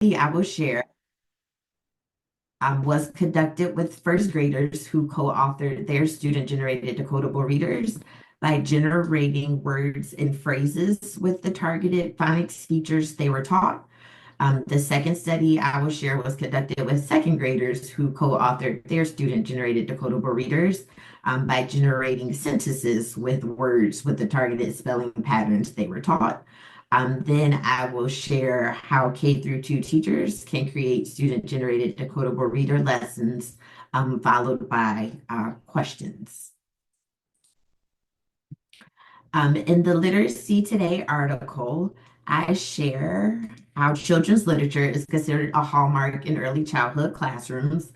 I will share was conducted with first graders who co-authored their student-generated decodable readers by generating words and phrases with the targeted phonics features they were taught. The second study I will share was conducted with second graders who co-authored their student-generated decodable readers by generating sentences with words with the targeted spelling patterns they were taught. Then I will share how K through 2 teachers can create student-generated decodable reader lessons, followed by questions. In the Literacy Today article, I share how children's literature is considered a hallmark in early childhood classrooms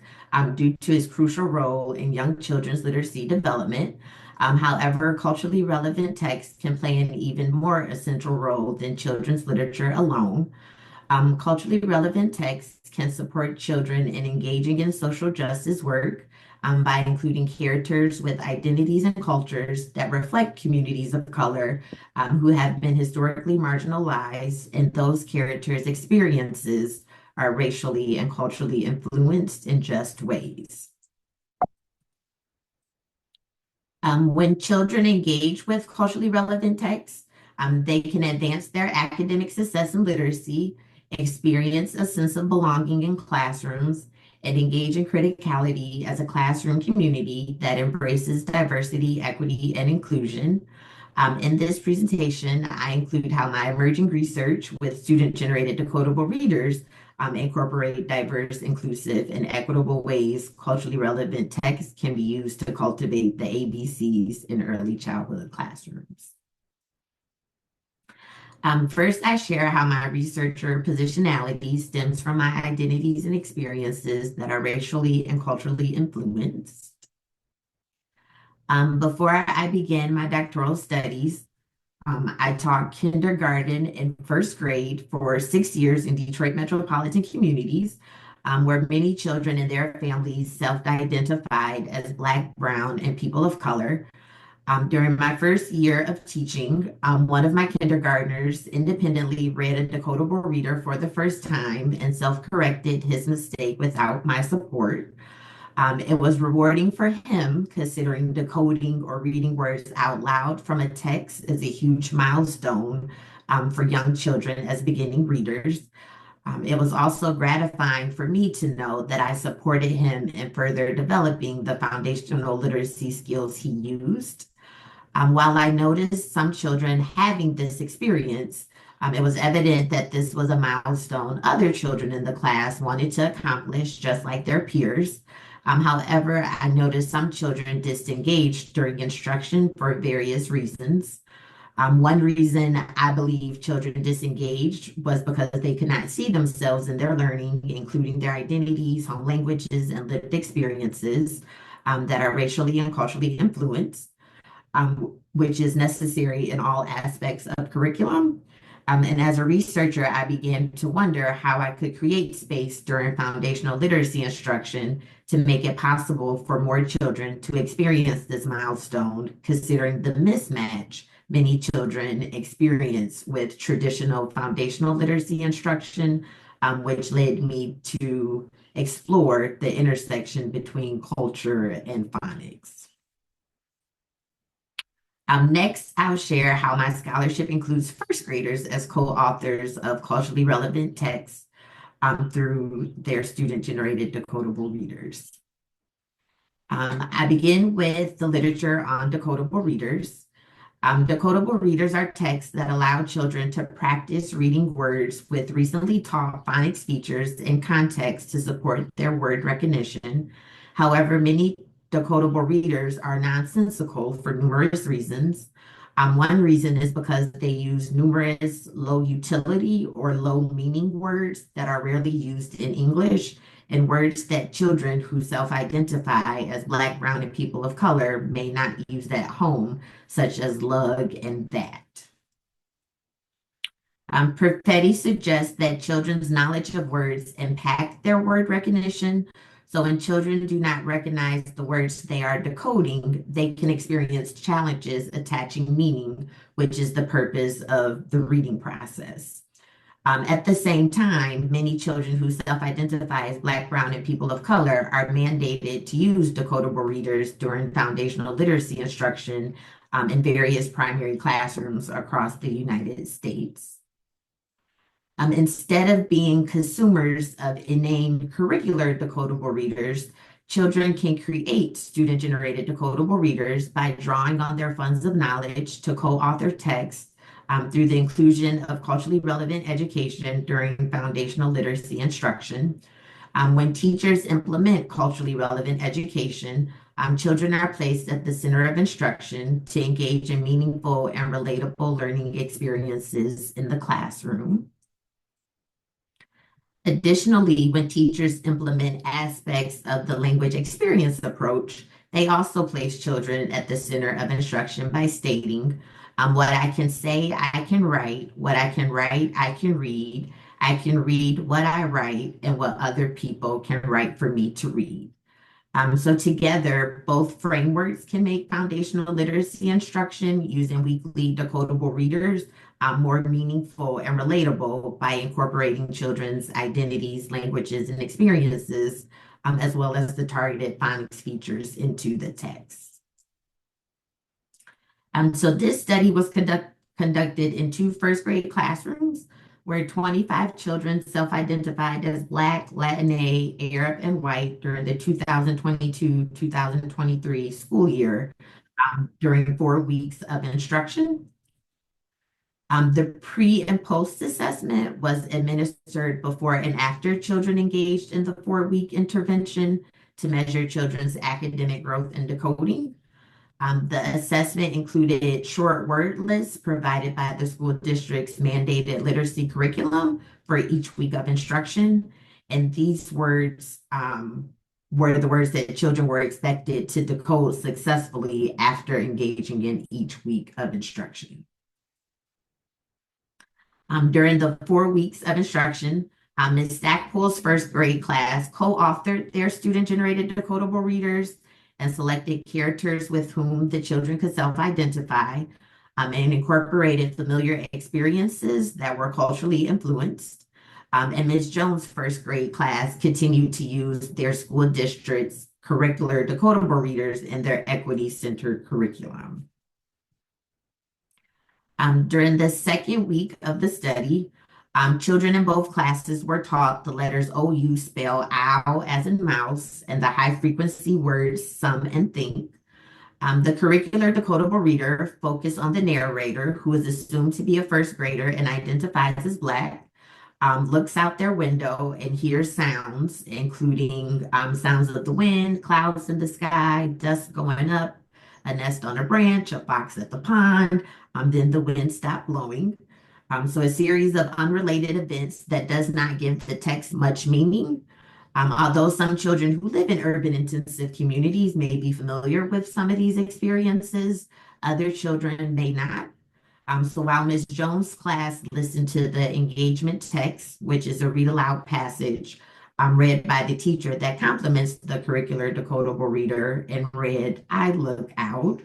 due to its crucial role in young children's literacy development. However, culturally relevant texts can play an even more essential role than children's literature alone. Culturally relevant texts can support children in engaging in social justice work by including characters with identities and cultures that reflect communities of color who have been historically marginalized, and those characters' experiences are racially and culturally influenced in just ways. When children engage with culturally relevant texts, they can advance their academic success and literacy, experience a sense of belonging in classrooms, and engage in criticality as a classroom community that embraces diversity, equity, and inclusion. In this presentation, I include how my emerging research with student-generated decodable readers incorporate diverse, inclusive, and equitable ways culturally relevant text can be used to cultivate the ABCs in early childhood classrooms. First, I share how my researcher positionality stems from my identities and experiences that are racially and culturally influenced. Before I began my doctoral studies, I taught kindergarten and first grade for 6 years in Detroit metropolitan communities, where many children and their families self-identified as Black, Brown, and people of color. During my first year of teaching, one of my kindergartners independently read a decodable reader for the first time and self-corrected his mistake without my support. It was rewarding for him, considering decoding or reading words out loud from a text is a huge milestone for young children as beginning readers. It was also gratifying for me to know that I supported him in further developing the foundational literacy skills he used. While I noticed some children having this experience, it was evident that this was a milestone other children in the class wanted to accomplish, just like their peers. However, I noticed some children disengaged during instruction for various reasons. One reason I believe children disengaged was because they could not see themselves in their learning, including their identities, home languages, and lived experiences that are racially and culturally influenced, which is necessary in all aspects of curriculum. And as a researcher, I began to wonder how I could create space during foundational literacy instruction to make it possible for more children to experience this milestone, considering the mismatch many children experience with traditional foundational literacy instruction, which led me to explore the intersection between culture and phonics. Next, I'll share how my scholarship includes first graders as co-authors of culturally relevant texts through their student-generated decodable readers. I begin with the literature on decodable readers. Decodable readers are texts that allow children to practice reading words with recently taught phonics features and context to support their word recognition. However, many decodable readers are nonsensical for numerous reasons. One reason is because they use numerous low utility or low meaning words that are rarely used in English, and words that children who self-identify as Black, Brown, and people of color may not use at home, such as lug and that. Perfetti suggests that children's knowledge of words impact their word recognition. So when children do not recognize the words they are decoding, they can experience challenges attaching meaning, which is the purpose of the reading process. At the same time, many children who self-identify as Black, Brown, and people of color are mandated to use decodable readers during foundational literacy instruction in various primary classrooms across the United States. Instead of being consumers of inane curricular decodable readers, children can create student-generated decodable readers by drawing on their funds of knowledge to co-author text through the inclusion of culturally relevant education during foundational literacy instruction. When teachers implement culturally relevant education, children are placed at the center of instruction to engage in meaningful and relatable learning experiences in the classroom. Additionally, when teachers implement aspects of the language experience approach, they also place children at the center of instruction by stating, what I can say, I can write, what I can write, I can read what I write, and what other people can write for me to read. So together, both frameworks can make foundational literacy instruction using weekly decodable readers more meaningful and relatable by incorporating children's identities, languages, and experiences, as well as the targeted phonics features into the text. So this study was conducted in two first grade classrooms where 25 children self-identified as Black, Latina, Arab, and white during the 2022-2023 school year during 4 weeks of instruction. The pre and post assessment was administered before and after children engaged in the 4 week intervention to measure children's academic growth and decoding. The assessment included short word lists provided by the school district's mandated literacy curriculum for each week of instruction. And these words were the words that children were expected to decode successfully after engaging in each week of instruction. During the 4 weeks of instruction, Ms. Stackpool's first grade class co-authored their student-generated decodable readers and selected characters with whom the children could self-identify and incorporated familiar experiences that were culturally influenced. And Ms. Jones' first grade class continued to use their school district's curricular decodable readers in their equity-centered curriculum. During the second week of the study, children in both classes were taught the letters OU spell owl as in mouse and the high frequency words some and think. The curricular decodable reader focused on the narrator, who is assumed to be a first grader and identifies as Black, looks out their window and hears sounds, including sounds of the wind, clouds in the sky, dust going up, a nest on a branch, a fox at the pond, then the wind stopped blowing. So a series of unrelated events that does not give the text much meaning. Although some children who live in urban intensive communities may be familiar with some of these experiences, other children may not. So while Ms. Jones' class listened to the engagement text, which is a read aloud passage read by the teacher that complements the curricular decodable reader and read, I look out.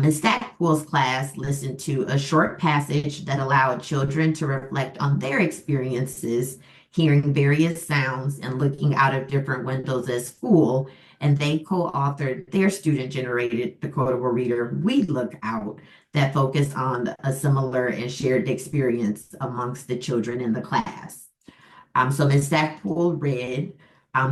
Ms. Stackpool's class listened to a short passage that allowed children to reflect on their experiences, hearing various sounds and looking out of different windows at school, and they co-authored their student-generated decodable reader, We Look Out, that focused on a similar and shared experience amongst the children in the class. So Ms. Stackpool read,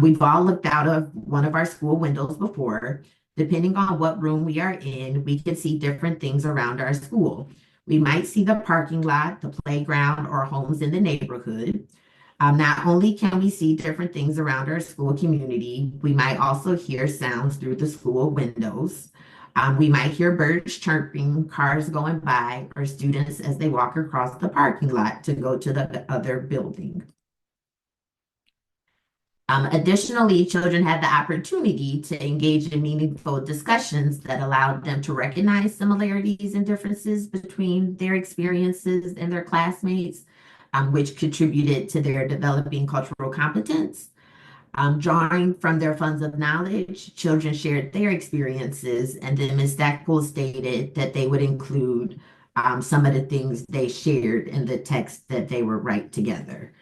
we've all looked out of one of our school windows before. Depending on what room we are in, we can see different things around our school. We might see the parking lot, the playground, or homes in the neighborhood. Not only can we see different things around our school community, we might also hear sounds through the school windows. We might hear birds chirping, cars going by, or students as they walk across the parking lot to go to the other building. Additionally, children had the opportunity to engage in meaningful discussions that allowed them to recognize similarities and differences between their experiences and their classmates, which contributed to their developing cultural competence. Drawing from their funds of knowledge, children shared their experiences, and then Ms. Stackpool stated that they would include some of the things they shared in the text that they would write together.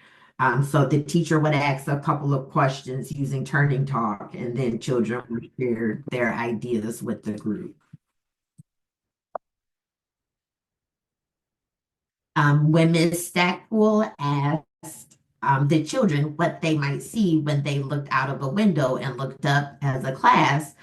So the teacher would ask a couple of questions using turning talk, and then children would share their ideas with the group. When Ms. Stackpool asked the children what they might see when they looked out of a window and looked up as a class,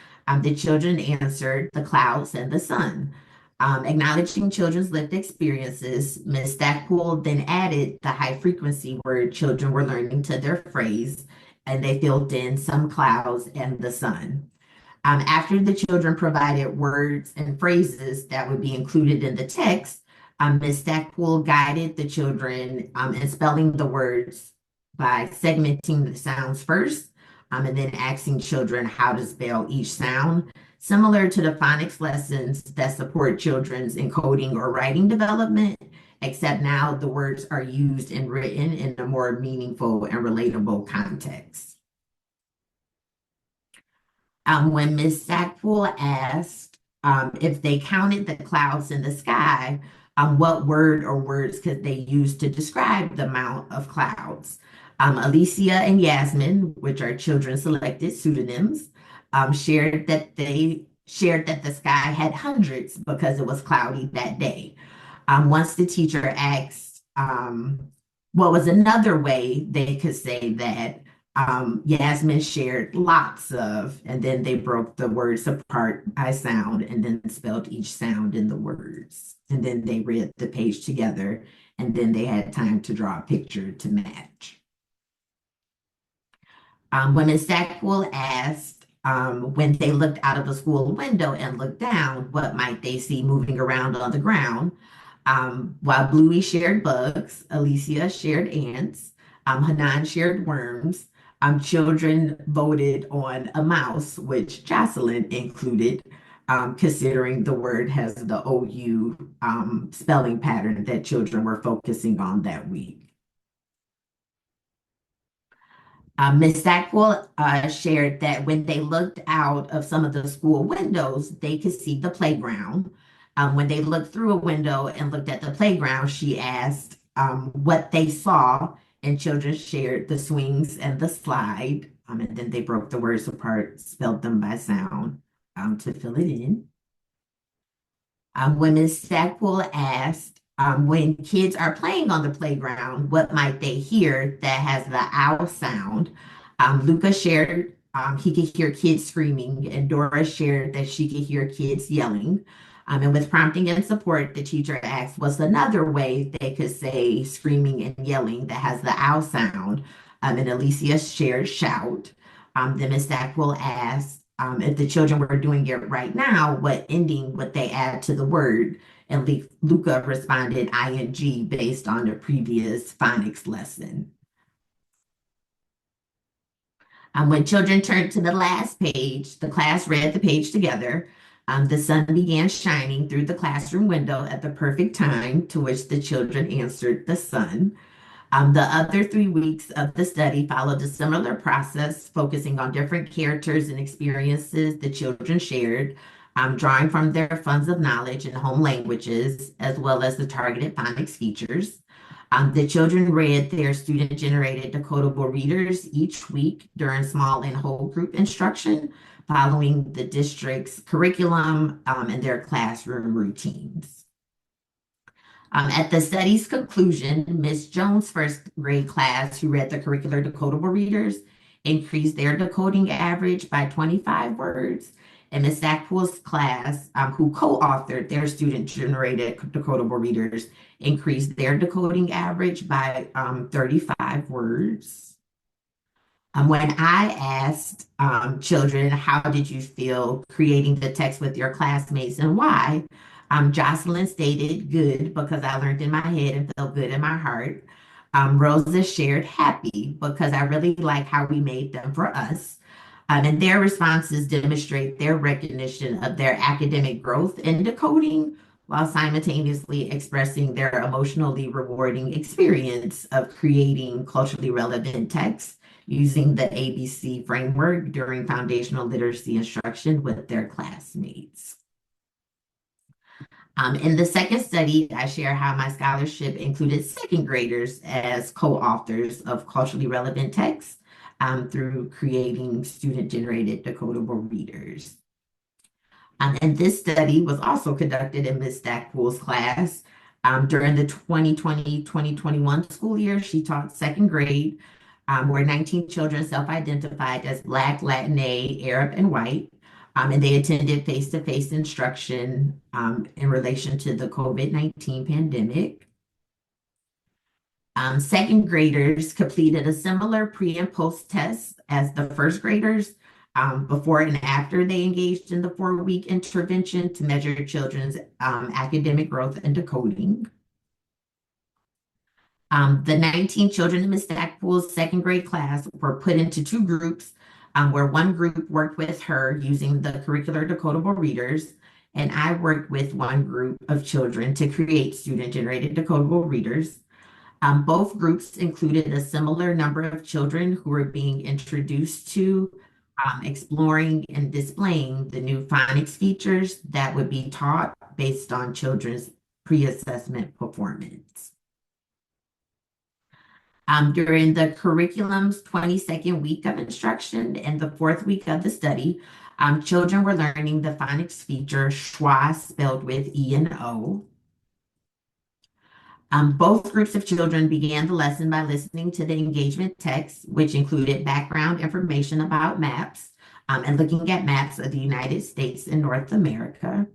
the children answered the clouds and the sun. Acknowledging children's lived experiences, Ms. Stackpool then added the high frequency word children were learning to their phrase, and they filled in some clouds and the sun. After the children provided words and phrases that would be included in the text, Ms. Stackpool guided the children in spelling the words by segmenting the sounds first, and then asking children how to spell each sound, similar to the phonics lessons that support children's encoding or writing development, except now the words are used and written in a more meaningful and relatable context. When Miss Sackpool asked if they counted the clouds in the sky, what word or words could they use to describe the amount of clouds? Alicia and Yasmin, which are children selected pseudonyms, shared that the sky had hundreds because it was cloudy that day. Once the teacher asked what was another way they could say that, Yasmin shared lots of, and then they broke the words apart by sound and then spelled each sound in the words. And then they read the page together, and then they had time to draw a picture to match. When Ms. Sackville asked when they looked out of a school window and looked down, what might they see moving around on the ground? While Bluey shared bugs, Alicia shared ants, Hanan shared worms. Children voted on a mouse, which Jocelyn included, considering the word has the OU spelling pattern that children were focusing on that week. Ms. Stackwell shared that when they looked out of some of the school windows, they could see the playground. When they looked through a window and looked at the playground, she asked what they saw, and children shared the swings and the slide. And then they broke the words apart, spelled them by sound to fill it in. When Ms. Stackwell asked, when kids are playing on the playground, what might they hear that has the owl sound? Luca shared he could hear kids screaming, and Dora shared that she could hear kids yelling. And with prompting and support, the teacher asked, what's another way they could say screaming and yelling that has the owl sound? And Alicia shared shout. Then Ms. Stackwell asked, if the children were doing it right now, what ending would they add to the word? And Luca responded ing based on the previous phonics lesson. When children turned to the last page, the class read the page together. The sun began shining through the classroom window at the perfect time, to which the children answered the sun. The other 3 weeks of the study followed a similar process, focusing on different characters and experiences the children shared, drawing from their funds of knowledge in home languages, as well as the targeted phonics features. The children read their student-generated decodable readers each week during small and whole group instruction, following the district's curriculum and their classroom routines. At the study's conclusion, Ms. Jones' first grade class, who read the curricular decodable readers, increased their decoding average by 25 words. And Ms. Stackpool's class, who co-authored their student-generated decodable readers, increased their decoding average by 35 words. When I asked children, how did you feel creating the text with your classmates and why? Jocelyn stated good because I learned in my head and felt good in my heart. Rosa shared happy because I really like how we made them for us. And their responses demonstrate their recognition of their academic growth in decoding while simultaneously expressing their emotionally rewarding experience of creating culturally relevant text using the ABC framework during foundational literacy instruction with their classmates. In the second study, I share how my scholarship included second graders as co-authors of culturally relevant texts through creating student-generated decodable readers. And this study was also conducted in Ms. Stackpool's class. During the 2020-2021 school year, she taught second grade, where 19 children self-identified as Black, Latina, Arab, and white. And they attended face-to-face instruction in relation to the COVID-19 pandemic. Second graders completed a similar pre and post test as the first graders before and after they engaged in the 4-week intervention to measure children's academic growth and decoding. The 19 children in Ms. Stackpool's second grade class were put into two groups where one group worked with her using the curricular decodable readers, and I worked with one group of children to create student-generated decodable readers. Both groups included a similar number of children who were being introduced to exploring and displaying the new phonics features that would be taught based on children's pre-assessment performance. During the curriculum's 22nd week of instruction and the fourth week of the study, children were learning the phonics feature schwa spelled with E and O. Both groups of children began the lesson by listening to the engagement text, which included background information about maps and looking at maps of the United States and North America.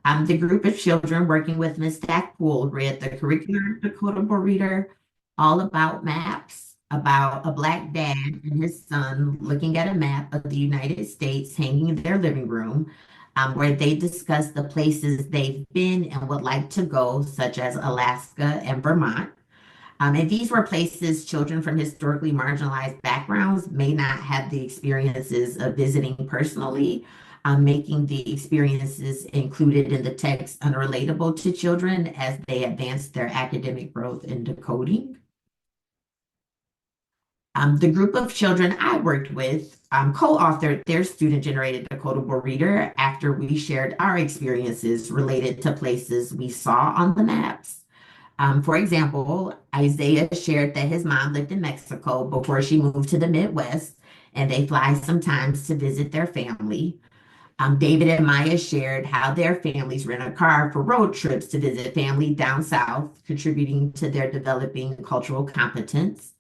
The group of children working with Ms. Stackpool read the curricular decodable reader all about maps, about a Black dad and his son looking at a map of the United States hanging in their living room, where they discuss the places they've been and would like to go, such as Alaska and Vermont. And these were places children from historically marginalized backgrounds may not have the experiences of visiting personally, making the experiences included in the text unrelatable to children as they advance their academic growth in decoding. The group of children I worked with co-authored their student-generated decodable reader after we shared our experiences related to places we saw on the maps. For example, Isaiah shared that his mom lived in Mexico before she moved to the Midwest, and they fly sometimes to visit their family. David and Maya shared how their families rent a car for road trips to visit family down south, contributing to their developing cultural competence.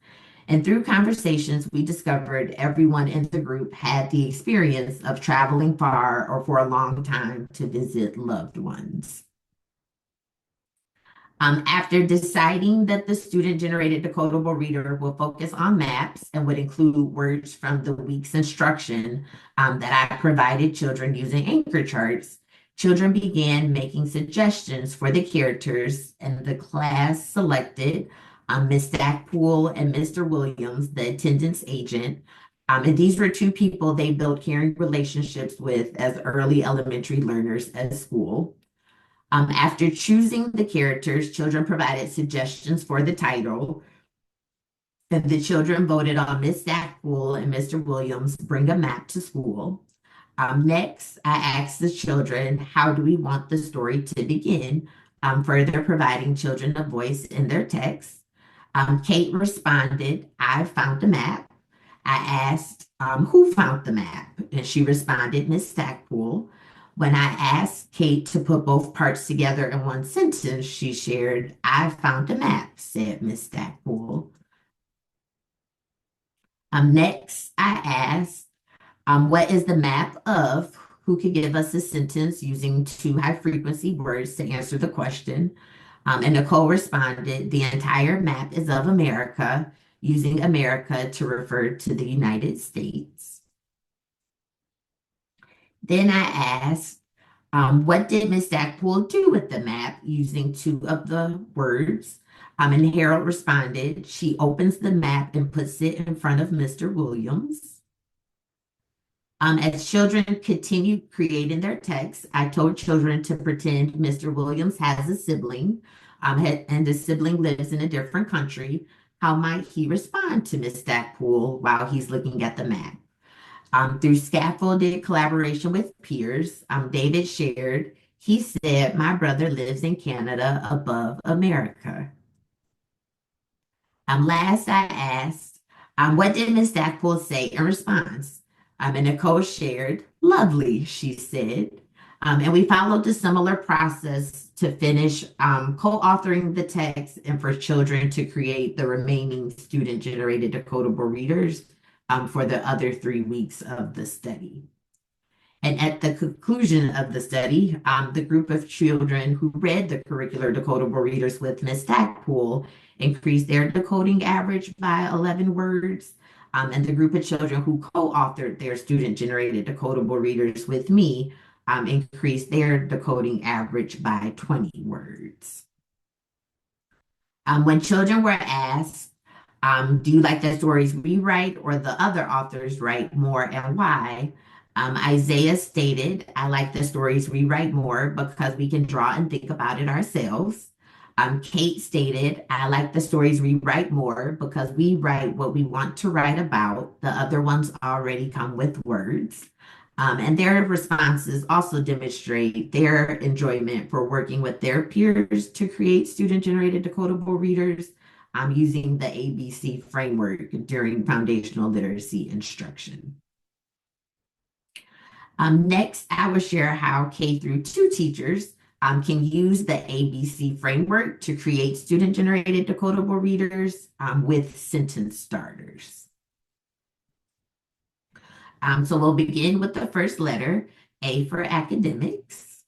And through conversations, we discovered everyone in the group had the experience of traveling far or for a long time to visit loved ones. After deciding that the student-generated decodable reader will focus on maps and would include words from the week's instruction that I provided children using anchor charts, children began making suggestions for the characters, and the class selected Ms. Stackpool and Mr. Williams, the attendance agent. And these were two people they built caring relationships with as early elementary learners at school. After choosing the characters, children provided suggestions for the title, and the children voted on Miss Stackpool and Mr. Williams bring a map to school. Next, I asked the children, how do we want the story to begin? Further providing children a voice in their text. Kate responded, I found a map. I asked, who found the map? And she responded, Miss Stackpool. When I asked Kate to put both parts together in one sentence, she shared, I found a map, said Miss Stackpool. Next, I asked, what is the map of? Who could give us a sentence using two high frequency words to answer the question? And Nicole responded, the entire map is of America, using America to refer to the United States. Then I asked, what did Miss Stackpool do with the map using two of the words? And Harold responded, she opens the map and puts it in front of Mr. Williams. As children continued creating their texts, I told children to pretend Mr. Williams has a sibling, and the sibling lives in a different country. How might he respond to Miss Stackpool while he's looking at the map? Through scaffolded collaboration with peers, David shared He said, "My brother lives in Canada above America." Last I asked, what did Miss Stackpole say in response? And Nicole shared, "Lovely," she said. And we followed a similar process to finish co-authoring the text and for children to create the remaining student-generated decodable readers for the other 3 weeks of the study. And at the conclusion of the study, the group of children who read the curricular decodable readers with Miss Stackpool increased their decoding average by 11 words. And the group of children who co-authored their student-generated decodable readers with me increased their decoding average by 20 words. When children were asked, do you like the stories we write or the other authors write more and why? Isaiah stated, "I like the stories we write more because we can draw and think about it ourselves." Kate stated, "I like the stories we write more because we write what we want to write about. The other ones already come with words." And their responses also demonstrate their enjoyment for working with their peers to create student-generated decodable readers using the ABC framework during foundational literacy instruction. Next, I will share how K through 2 teachers can use the ABC framework to create student-generated decodable readers with sentence starters. So we'll begin with the first letter, A for academics.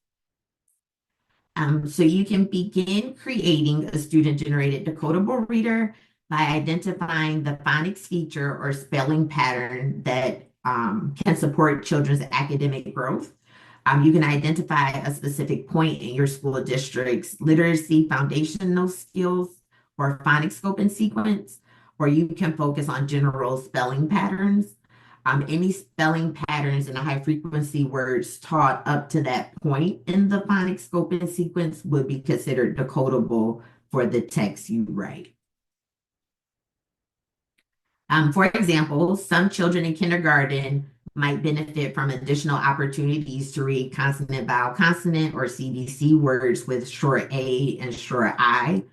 So you can begin creating a student-generated decodable reader by identifying the phonics feature or spelling pattern that can support children's academic growth. You can identify a specific point in your school district's literacy foundational skills or phonics scope and sequence, or you can focus on general spelling patterns. Any spelling patterns and high frequency words taught up to that point in the phonics scope and sequence would be considered decodable for the text you write. For example, some children in kindergarten might benefit from additional opportunities to read consonant, vowel, consonant, or CVC words with short A and short I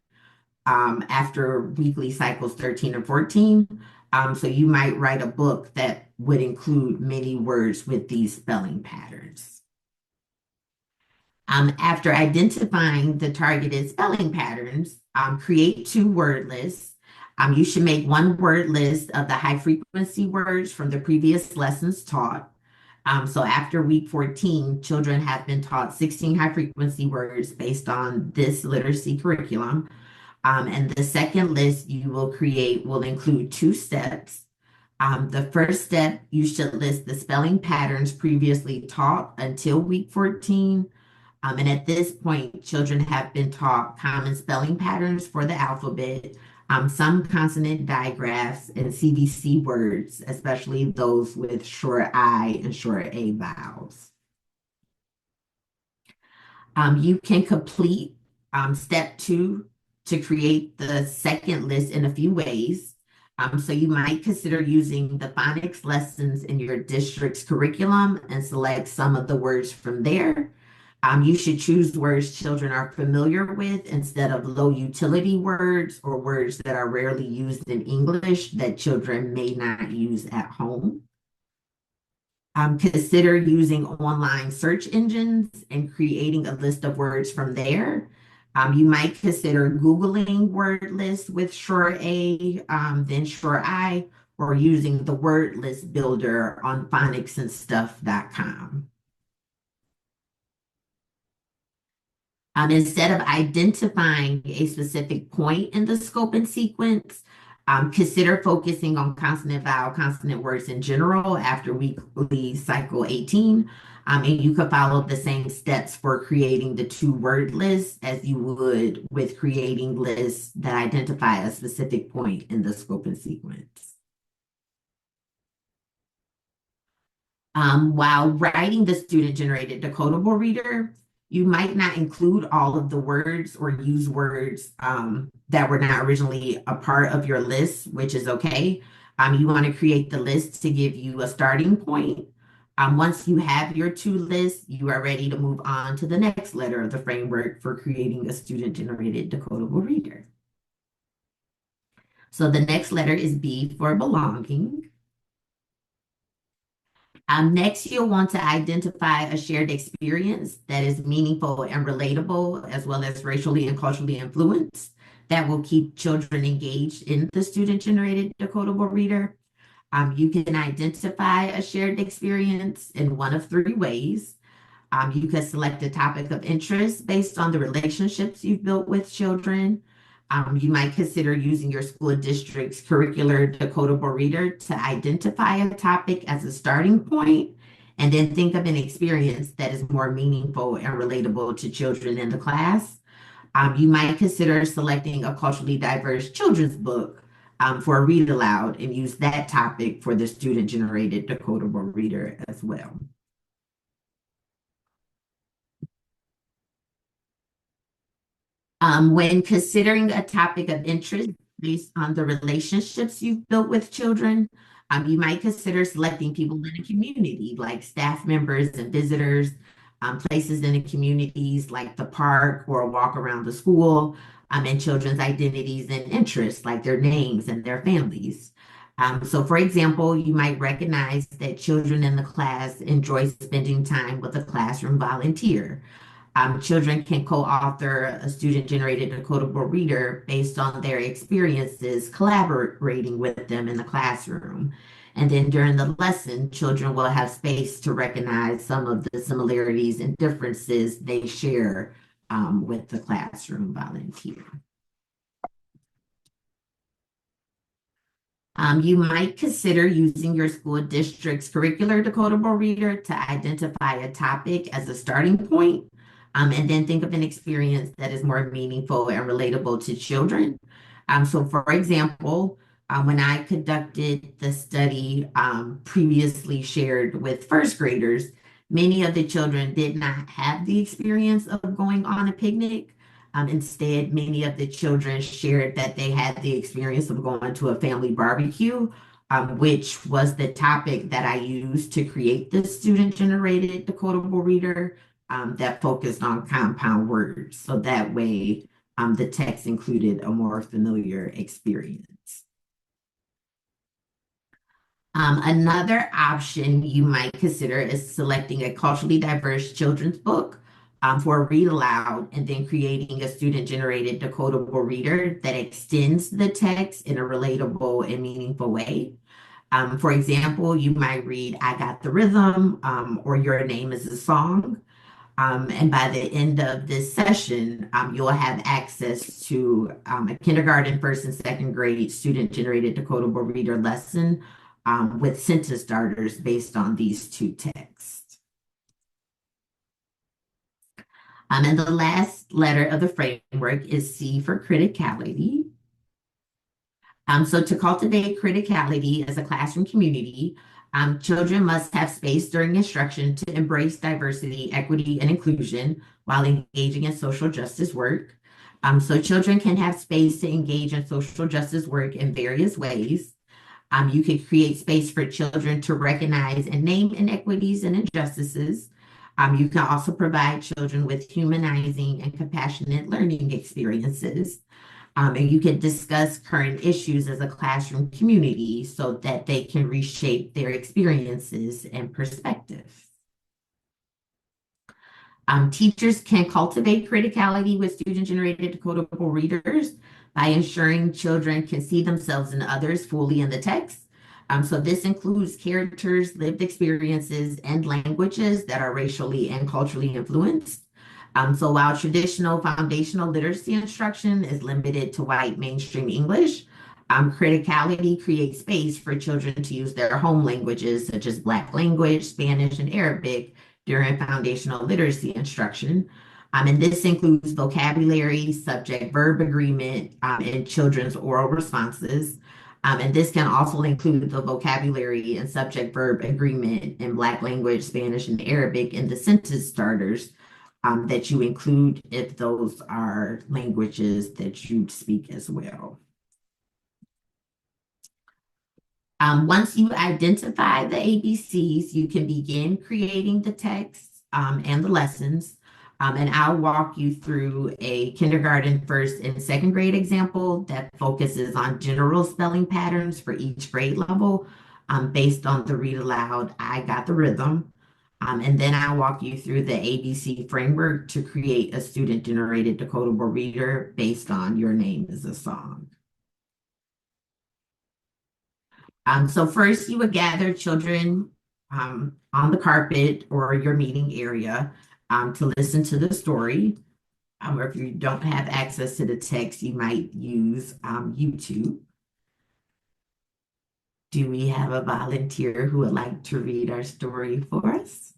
after weekly cycles 13 and 14. So you might write a book that would include many words with these spelling patterns. After identifying the targeted spelling patterns, create 2 word lists. You should make 1 word list of the high frequency words from the previous lessons taught. So after week 14, children have been taught 16 high frequency words based on this literacy curriculum. And the second list you will create will include 2 steps. The first step, you should list the spelling patterns previously taught until week 14. And at this point, children have been taught common spelling patterns for the alphabet, some consonant digraphs, and CVC words, especially those with short I and short A vowels. You can complete step 2 to create the second list in a few ways. So you might consider using the phonics lessons in your district's curriculum and select some of the words from there. You should choose words children are familiar with instead of low utility words or words that are rarely used in English that children may not use at home. Consider using online search engines and creating a list of words from there. You might consider Googling word lists with short A, then short I, or using the word list builder on phonicsandstuff.com. Instead of identifying a specific point in the scope and sequence, consider focusing on consonant, vowel, consonant words in general after weekly cycle 18. And you could follow the same steps for creating the 2 word lists as you would with creating lists that identify a specific point in the scope and sequence. While writing the student-generated decodable reader, you might not include all of the words or use words that were not originally a part of your list, which is okay. You want to create the list to give you a starting point. Once you have your two lists, you are ready to move on to the next letter of the framework for creating a student-generated decodable reader. So the next letter is B for belonging. Next, you'll want to identify a shared experience that is meaningful and relatable, as well as racially and culturally influenced, that will keep children engaged in the student-generated decodable reader. You can identify a shared experience in one of three ways. You could select a topic of interest based on the relationships you've built with children. You might consider using your school district's curricular decodable reader to identify a topic as a starting point, and then think of an experience that is more meaningful and relatable to children in the class. You might consider selecting a culturally diverse children's book for a read aloud and use that topic for the student generated decodable reader as well. When considering a topic of interest based on the relationships you've built with children, you might consider selecting people in the community, like staff members and visitors, places in the communities like the park or a walk around the school, and children's identities and interests, like their names and their families. So, for example, you might recognize that children in the class enjoy spending time with a classroom volunteer. Children can co-author a student-generated decodable reader based on their experiences collaborating with them in the classroom. And then during the lesson, children will have space to recognize some of the similarities and differences they share with the classroom volunteer. You might consider using your school district's curricular decodable reader to identify a topic as a starting point, and then think of an experience that is more meaningful and relatable to children. So, for example, when I conducted the study previously shared with first graders, many of the children did not have the experience of going on a picnic. Instead, many of the children shared that they had the experience of going to a family barbecue, which was the topic that I used to create the student-generated decodable reader that focused on compound words. So that way, the text included a more familiar experience. Another option you might consider is selecting a culturally diverse children's book for a read aloud and then creating a student generated decodable reader that extends the text in a relatable and meaningful way. For example, you might read I Got the Rhythm or Your Name is a Song. And by the end of this session, you'll have access to a kindergarten, first and second grade student generated decodable reader lesson with sentence starters based on these two texts. And the last letter of the framework is C for criticality. So to cultivate criticality as a classroom community, children must have space during instruction to embrace diversity, equity, and inclusion while engaging in social justice work. So children can have space to engage in social justice work in various ways. You can create space for children to recognize and name inequities and injustices. You can also provide children with humanizing and compassionate learning experiences. And you can discuss current issues as a classroom community so that they can reshape their experiences and perspectives. Teachers can cultivate criticality with student-generated decodable readers by ensuring children can see themselves and others fully in the text. So this includes characters, lived experiences, and languages that are racially and culturally influenced. So while traditional foundational literacy instruction is limited to white mainstream English, criticality creates space for children to use their home languages such as Black language, Spanish, and Arabic during foundational literacy instruction. And this includes vocabulary, subject-verb agreement, and children's oral responses. And this can also include the vocabulary and subject-verb agreement in Black language, Spanish, and Arabic in the sentence starters that you include if those are languages that you speak as well. Once you identify the ABCs, you can begin creating the text and the lessons. And I'll walk you through a kindergarten first and second grade example that focuses on general spelling patterns for each grade level based on the read aloud. I got the rhythm. And then I'll walk you through the ABC framework to create a student generated decodable reader based on Your Name is a Song. So first you would gather children on the carpet or your meeting area to listen to the story. Or if you don't have access to the text, you might use YouTube. Do we have a volunteer who would like to read our story for us?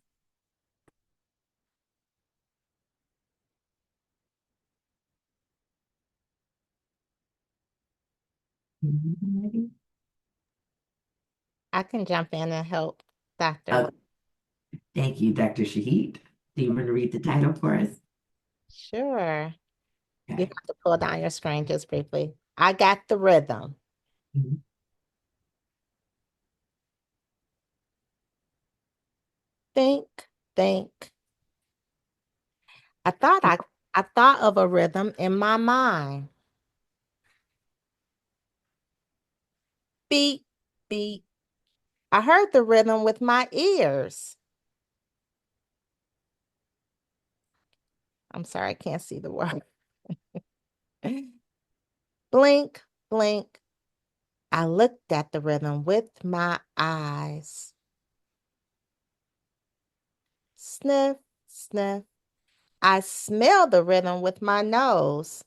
Anybody? I can jump in and help, Doctor. Oh, thank you, Dr. Shahid. Do you want to read the title for us? Sure. You Okay. have to pull down your screen just briefly. I got the rhythm. Mhm. Think, think. I thought I I thought of a rhythm in my mind. Beat, beat. I heard the rhythm with my ears. I'm sorry, I can't see the word. Blink, blink. I looked at the rhythm with my eyes. Sniff, sniff. I smell the rhythm with my nose.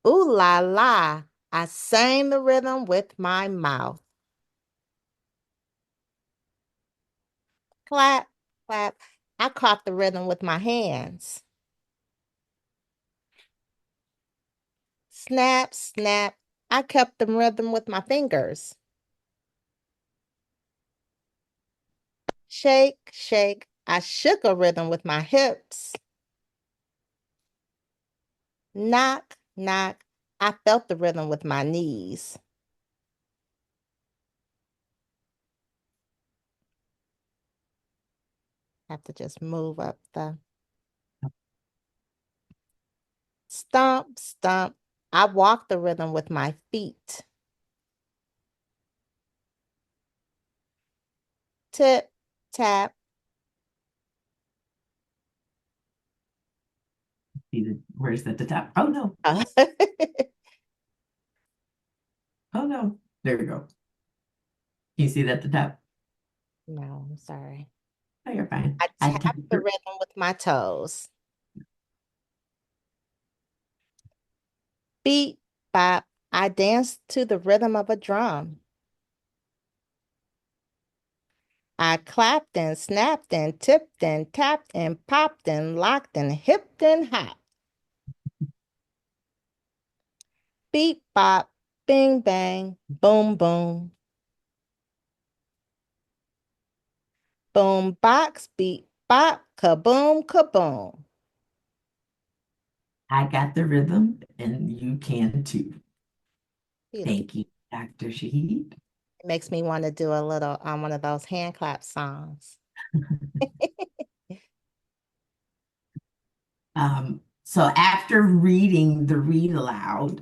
Ooh la la. I sang the rhythm with my mouth. Clap, clap. I caught the rhythm with my hands. Snap, snap. I kept the rhythm with my fingers. Shake, shake. I shook a rhythm with my hips. Knock, knock. I felt the rhythm with my knees. Have to just move up the stomp, stomp. I walked the rhythm with my feet. Tip, tap. See the where's at the top? Oh no. Oh no. There we go. Can you see that at the top? No, I'm sorry. Oh, you're fine. I I tapped tapped the rhythm with my toes. Beat, bop. I danced to the rhythm of a drum. I clapped and snapped and tipped and tapped and popped and locked and hipped and hopped. Beat, bop, bing, bang, boom, boom. Boom, box, beat, bop, kaboom, kaboom. I got the rhythm, and you can too. Beautiful. Thank you, Dr. Shahid. It makes me want to do a little one of those hand clap songs. So after reading the read aloud,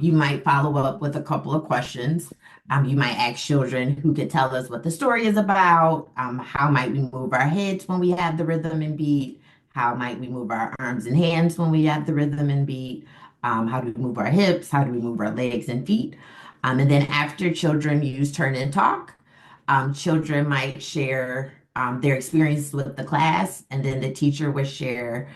you might follow up with a couple of questions. You might ask children who could tell us what the story is about. How might we move our heads when we have the rhythm and beat? How might we move our arms and hands when we have the rhythm and beat? How do we move our hips? How do we move our legs and feet? And then after children use turn and talk, children might share their experience with the class, and then the teacher will share.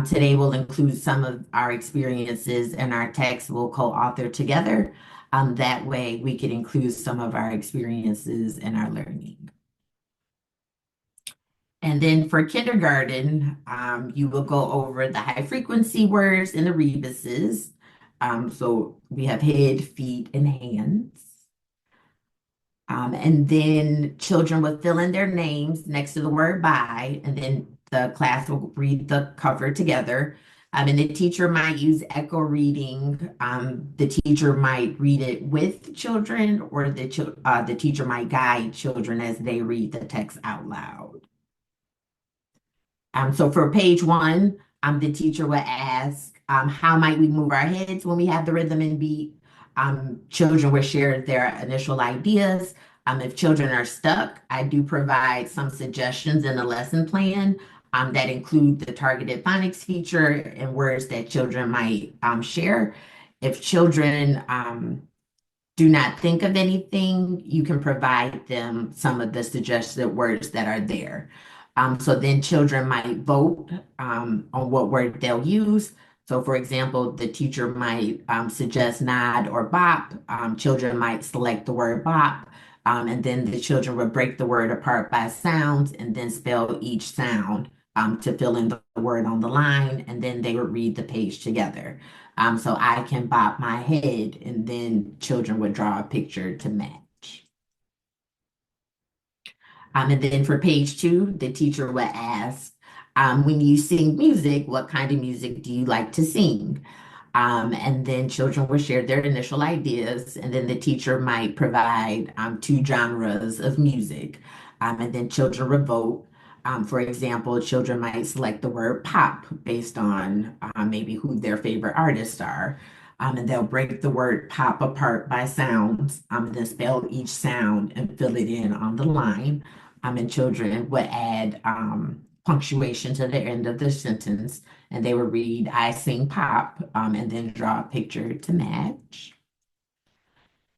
Today will include some of our experiences and our text will co-author together. That way we can include some of our experiences in our learning. And then for kindergarten, you will go over the high frequency words and the rebuses. So we have head, feet, and hands. And then children will fill in their names next to the word by, and then the class will read the cover together. And the teacher might use echo reading. The teacher might read it with children, or the teacher might guide children as they read the text out loud. So for page one, the teacher would ask, how might we move our heads when we have the rhythm and beat? Children would share their initial ideas. If children are stuck, I do provide some suggestions in the lesson plan that include the targeted phonics feature and words that children might share. If children do not think of anything, you can provide them some of the suggested words that are there. So then children might vote on what word they'll use. So, for example, the teacher might suggest nod or bop. Children might select the word bop, and then the children would break the word apart by sounds and then spell each sound to fill in the word on the line, and then they would read the page together. So I can bob my head, and then children would draw a picture to match. And then for page two, the teacher would ask, when you sing music, what kind of music do you like to sing? And then children will share their initial ideas, and then the teacher might provide two genres of music. And then children will vote. For example, children might select the word pop based on maybe who their favorite artists are. And they'll break the word pop apart by sounds, and then spell each sound and fill it in on the line. And children would add punctuation to the end of the sentence, and they would read I sing pop, and then draw a picture to match.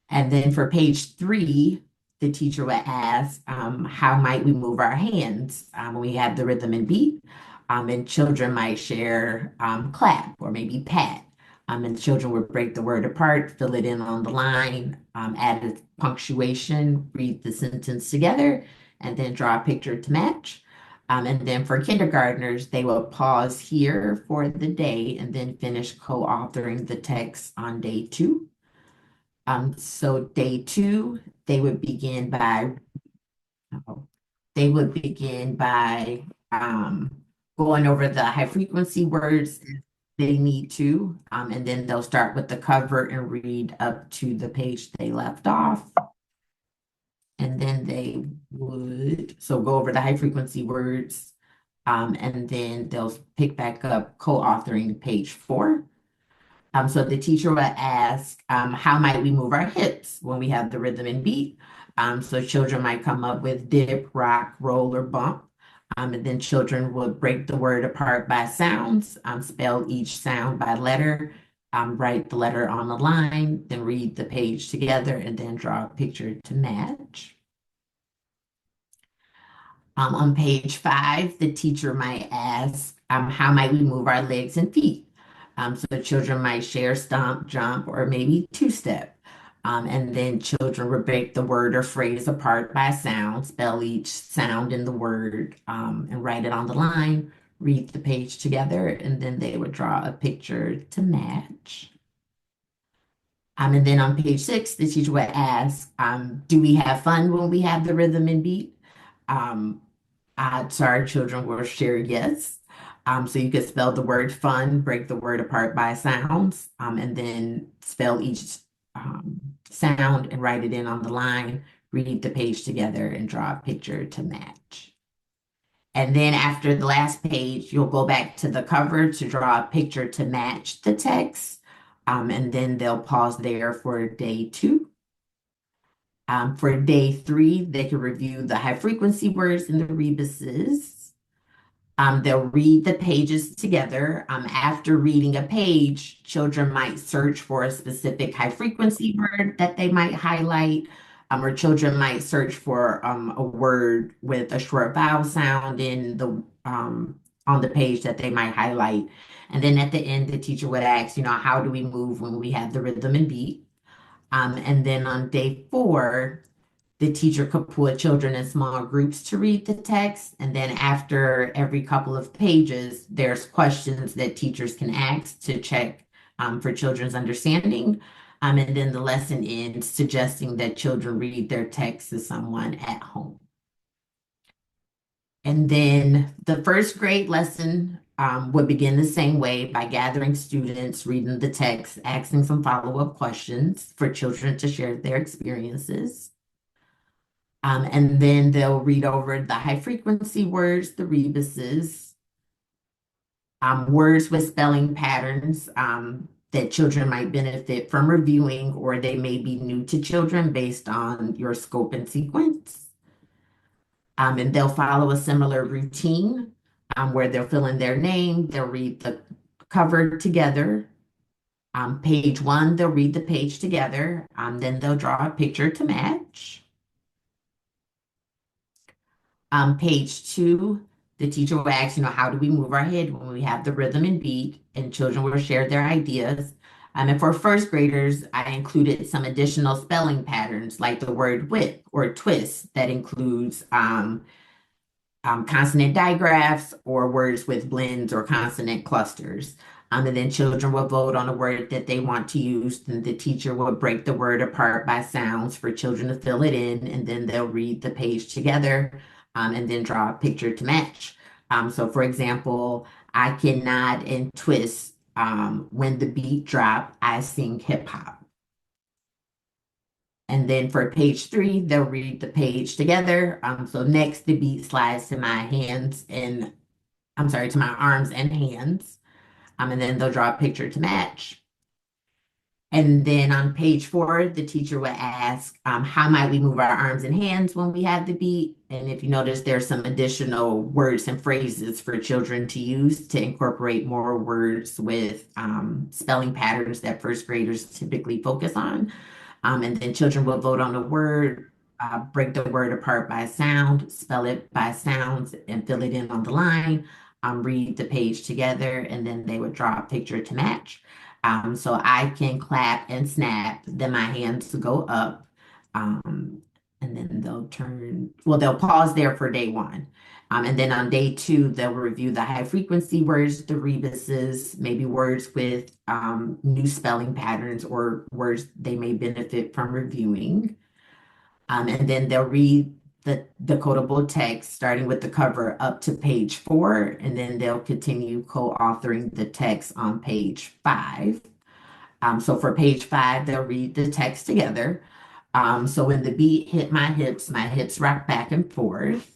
And then for page three, the teacher would ask, how might we move our hands when we have the rhythm and beat? And children might share clap or maybe pat. And children would break the word apart, fill it in on the line, add a punctuation, read the sentence together, and then draw a picture to match. And then for kindergartners, they will pause here for the day and then finish co-authoring the text on day two. So day two, they would begin by they would begin by going over the high frequency words if they need to, and then they'll start with the cover and read up to the page they left off. And then they would go over the high frequency words, and then they'll pick back up co-authoring page four. So the teacher would ask, how might we move our hips when we have the rhythm and beat? So children might come up with dip, rock, roll, or bump. And then children would break the word apart by sounds, spell each sound by letter, write the letter on the line, then read the page together, and then draw a picture to match. On page five, the teacher might ask, how might we move our legs and feet? So the children might share stomp, jump, or maybe two-step. And then children would break the word or phrase apart by sound, spell each sound in the word, and write it on the line, read the page together, and then they would draw a picture to match. And then on page six, the teacher would ask, do we have fun when we have the rhythm and beat? Um, Odds are children will share yes. So you could spell the word fun, break the word apart by sounds, and then spell each sound and write it in on the line, read the page together, and draw a picture to match. And then after the last page, you'll go back to the cover to draw a picture to match the text. And then they'll pause there for day two. For day three, they can review the high frequency words and the rebuses. They'll read the pages together. After reading a page, children might search for a specific high frequency word that they might highlight, or children might search for a word with a short vowel sound in the on the page that they might highlight. And then at the end, the teacher would ask, how do we move when we have the rhythm and beat? And then on day four, the teacher could put children in small groups to read the text. And then after every couple of pages, there's questions that teachers can ask to check for children's understanding. And then the lesson ends suggesting that children read their text to someone at home. And then the first grade lesson would begin the same way by gathering students, reading the text, asking some follow-up questions for children to share their experiences. And then they'll read over the high frequency words, the rebuses, words with spelling patterns that children might benefit from reviewing, or they may be new to children based on your scope and sequence. And they'll follow a similar routine where they'll fill in their name, they'll read the cover together. Page one, they'll read the page together. Then they'll draw a picture to match. Page two, the teacher will ask, how do we move our head when we have the rhythm and beat? And children will share their ideas. And for first graders, I included some additional spelling patterns like the word whip or twist that includes consonant digraphs or words with blends or consonant clusters. And then children will vote on a word that they want to use. And the teacher will break the word apart by sounds for children to fill it in. And then they'll read the page together and then draw a picture to match. So for example, I can nod and twist when the beat drop, I sing hip hop. And then for page three, they'll read the page together. So next, the beat slides to my hands and I'm sorry, to my arms and hands. And then they'll draw a picture to match. And then on page four, the teacher will ask, how might we move our arms and hands when we have the beat? And if you notice, there's some additional words and phrases for children to use to incorporate more words with spelling patterns that first graders typically focus on. And then children will vote on a word, break the word apart by sound, spell it by sounds, and fill it in on the line, read the page together, and then they would draw a picture to match. So I can clap and snap, then my hands go up, and then they'll pause there for day one. And then on day two, they'll review the high frequency words, the rebuses, maybe words with new spelling patterns or words they may benefit from reviewing. And then they'll read the decodable text starting with the cover up to page four, and then they'll continue co-authoring the text on page five. So for page five, they'll read the text together. So when the beat hit my hips rock back and forth.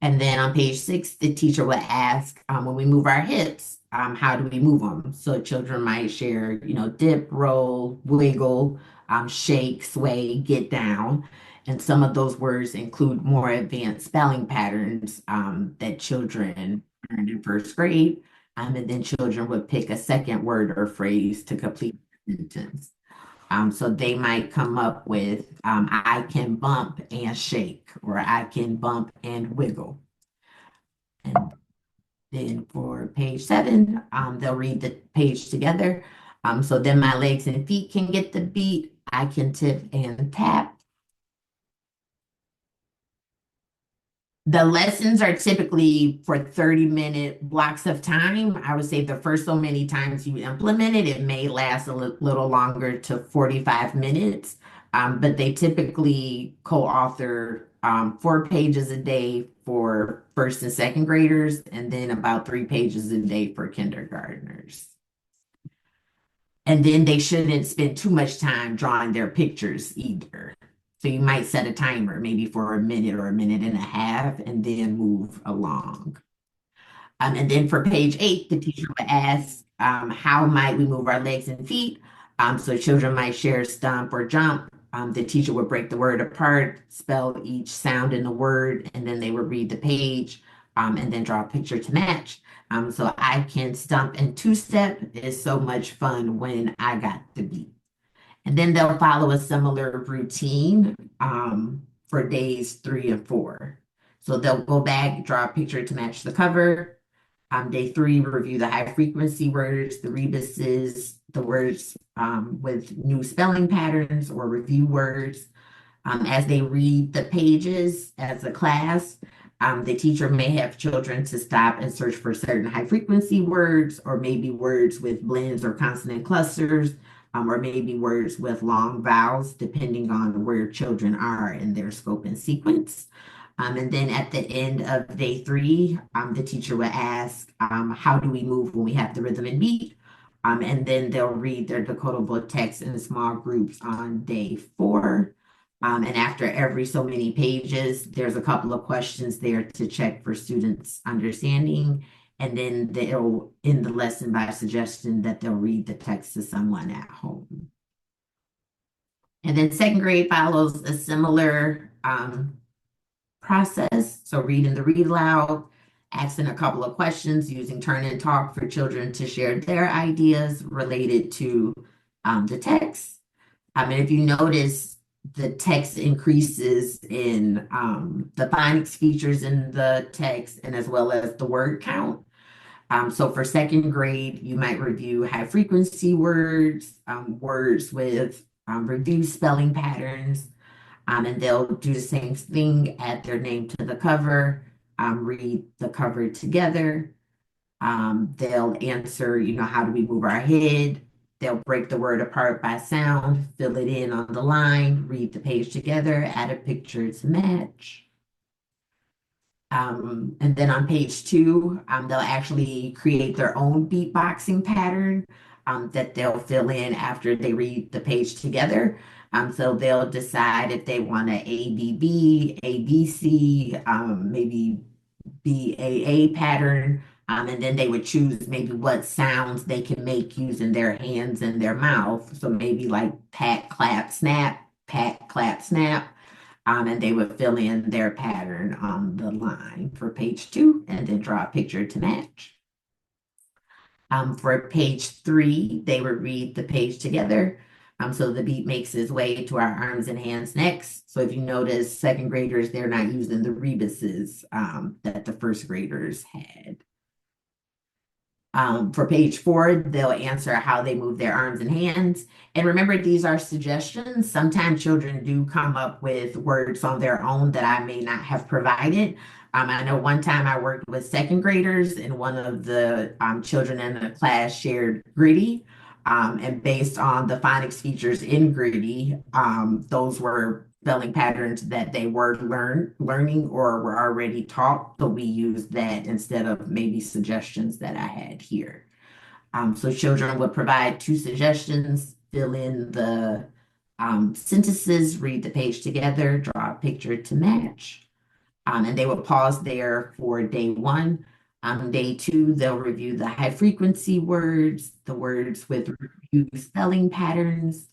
And then on page six, the teacher will ask, when we move our hips, how do we move them? So children might share, dip, roll, wiggle, shake, sway, get down. And some of those words include more advanced spelling patterns that children learned in first grade. And then children would pick a second word or phrase to complete the sentence. So they might come up with, I can bump and shake, or I can bump and wiggle. And then for page seven, they'll read the page together. So then my legs and feet can get the beat. I can tip and tap. The lessons are typically for 30-minute blocks of time. I would say the first so many times you implement it, it may last a little longer to 45 minutes, but they typically co-author 4 pages a day for first and second graders, and then about 3 pages a day for kindergartners. And then they shouldn't spend too much time drawing their pictures either. So you might set a timer maybe for a minute or a minute and a half and then move along. And then for page eight, the teacher would ask, how might we move our legs and feet? So children might share stomp or jump. The teacher would break the word apart, spell each sound in the word, and then they would read the page and then draw a picture to match. So I can stomp and two-step is so much fun when I got the beat. And then they'll follow a similar routine for days 3 and 4. So they'll go back, draw a picture to match the cover. Day 3, review the high frequency words, the rebuses, the words with new spelling patterns or review words. As they read the pages as a class, the teacher may have children to stop and search for certain high frequency words, or maybe words with blends or consonant clusters, or maybe words with long vowels, depending on where children are in their scope and sequence. And then at the end of day three, the teacher would ask, how do we move when we have the rhythm and beat? And then they'll read their decodable text in small groups on day four. And after every so many pages, there's a couple of questions there to check for students' understanding. And then they'll end the lesson by a suggestion that they'll read the text to someone at home. And then second grade follows a similar process. So reading the read aloud, asking a couple of questions, using turn and talk for children to share their ideas related to the text. And if you notice, the text increases in the phonics features in the text and as well as the word count. So for second grade, you might review high frequency words, words with reduced spelling patterns, and they'll do the same thing, add their name to the cover, read the cover together. They'll answer, how do we move our head? They'll break the word apart by sound, fill it in on the line, read the page together, add a picture to match. And then on page two, they'll actually create their own beatboxing pattern that they'll fill in after they read the page together. So they'll decide if they want a ABB, ABC, maybe BAA pattern. And then they would choose maybe what sounds they can make using their hands and their mouth. So maybe like pat, clap, snap, pat, clap, snap. And they would fill in their pattern on the line for page two and then draw a picture to match. For page three, they would read the page together. So the beat makes its way to our arms and hands next. So if you notice, second graders, they're not using the rebuses that the first graders had. For page four, they'll answer how they move their arms and hands. And remember, these are suggestions. Sometimes children do come up with words on their own that I may not have provided. I know one time I worked with second graders, and one of the children in the class shared gritty. And based on the phonics features in gritty, those were spelling patterns that they were learning or were already taught. So we used that instead of maybe suggestions that I had here. So children would provide two suggestions, fill in the sentences, read the page together, draw a picture to match. And they would pause there for day one. Day two, they'll review the high frequency words, the words with reviewed spelling patterns,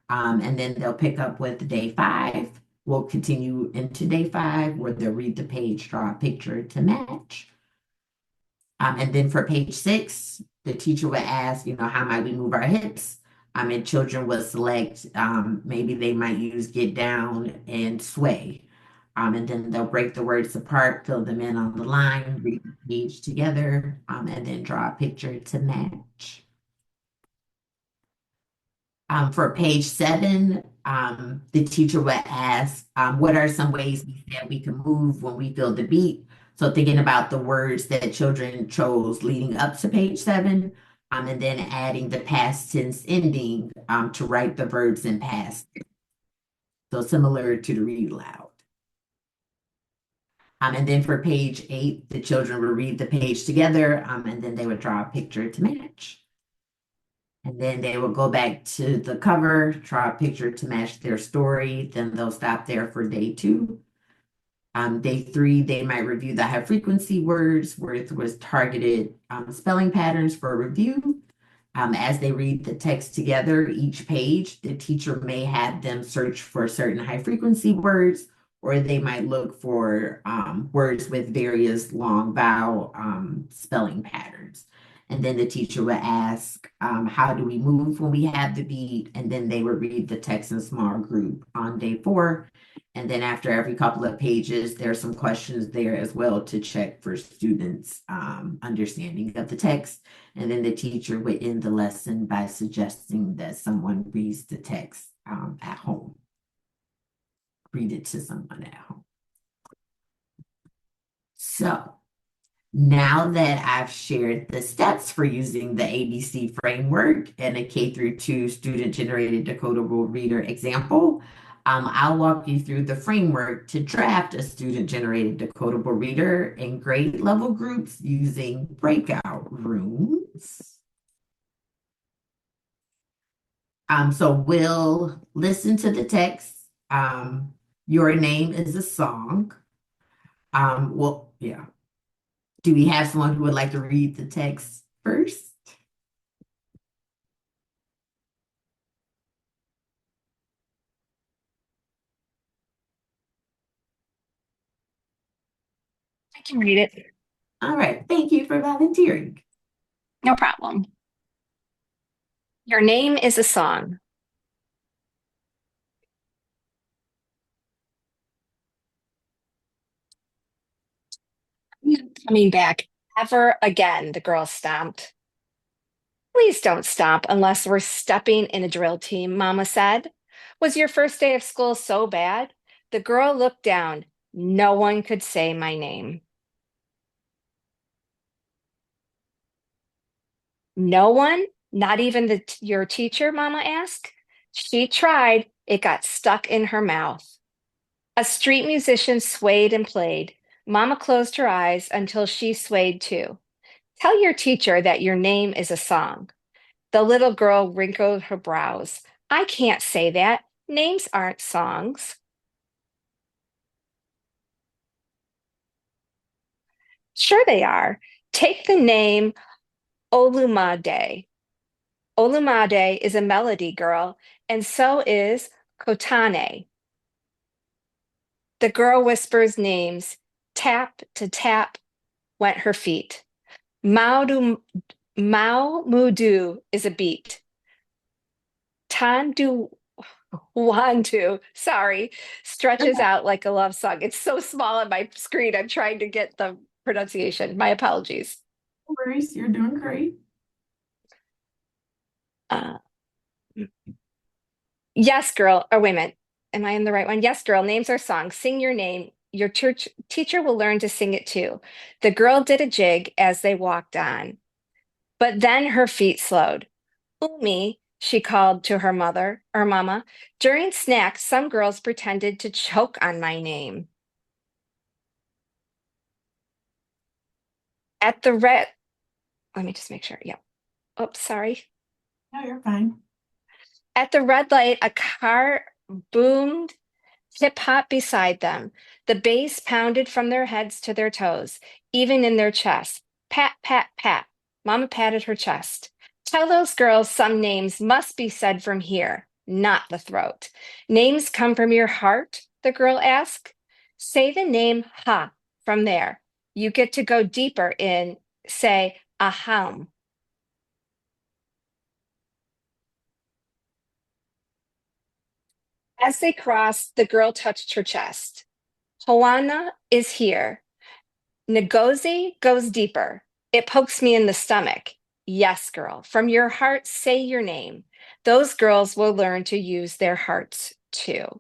and then they'll pick up with day five. We'll continue into day five where they'll read the page, draw a picture to match. And then for page six, the teacher would ask, how might we move our hips? And children would select, maybe they might use get down and sway. And then they'll break the words apart, fill them in on the line, read the page together, and then draw a picture to match. For page seven, the teacher would ask, what are some ways that we can move when we feel the beat? So thinking about the words that children chose leading up to page seven, and then adding the past tense ending to write the verbs in past. So similar to the read aloud. And then for page eight, the children would read the page together, and then they would draw a picture to match. And then they will go back to the cover, draw a picture to match their story. Then they'll stop there for day two. Day three, they might review the high frequency words where it was targeted spelling patterns for review. As they read the text together, each page, the teacher may have them search for certain high frequency words, or they might look for words with various long vowel spelling patterns. And then the teacher would ask, how do we move when we have the beat? And then they would read the text in small group on day four. And then after every couple of pages, there are some questions there as well to check for students' understanding of the text. And then the teacher would end the lesson by suggesting that someone reads the text at home. Read it to someone at home. So now that I've shared the steps for using the ABC framework and a K through 2 student-generated decodable reader example, I'll walk you through the framework to draft a student-generated decodable reader in grade level groups using breakout rooms. So we'll listen to the text. Your name is a song. Well, yeah. Do we have someone who would like to read the text first? I can read it. All right. Thank you for volunteering. No problem. Your name is a song. I'm not coming back ever again, the girl stomped. Please don't stomp unless we're stepping in a drill team, Mama said. Was your first day of school so bad? The girl looked down. No one could say my name. No one? Not even your teacher, Mama asked. She tried. It got stuck in her mouth. A street musician swayed and played. Mama closed her eyes until she swayed too. Tell your teacher that your name is a song. The little girl wrinkled her brows. I can't say that. Names aren't songs. Sure they are. Take the name Olumade. Olumade is a melody, girl, and so is Kotane. The girl whispers names. Tap to tap went her feet. Maudu, Mau Mudu is a beat. Tandu Wandu, sorry, stretches out like a love song. It's so small on my screen. I'm trying to get the pronunciation. My apologies. No worries, you're doing great. Uh, yes, girl. Or wait a minute. Am I in the right one? Yes, girl. Names are songs. Sing your name. Your church teacher will learn to sing it too. The girl did a jig as they walked on, but then her feet slowed. Umi, she called to her mother or mama. During snacks, some girls pretended to choke on my name. At the red, let me just make sure. Yeah. Oops, sorry. No, you're fine. At the red light, a car boomed hip hop beside them. The bass pounded from their heads to their toes, even in their chests. Pat, pat, pat. Mama patted her chest. Tell those girls some names must be said from here, not the throat. Names come from your heart, the girl asked. Say the name ha from there. You get to go deeper in, say, aham. As they crossed, the girl touched her chest. Hoana is here. Ngozi goes deeper. It pokes me in the stomach. Yes, girl. From your heart, say your name. Those girls will learn to use their hearts too.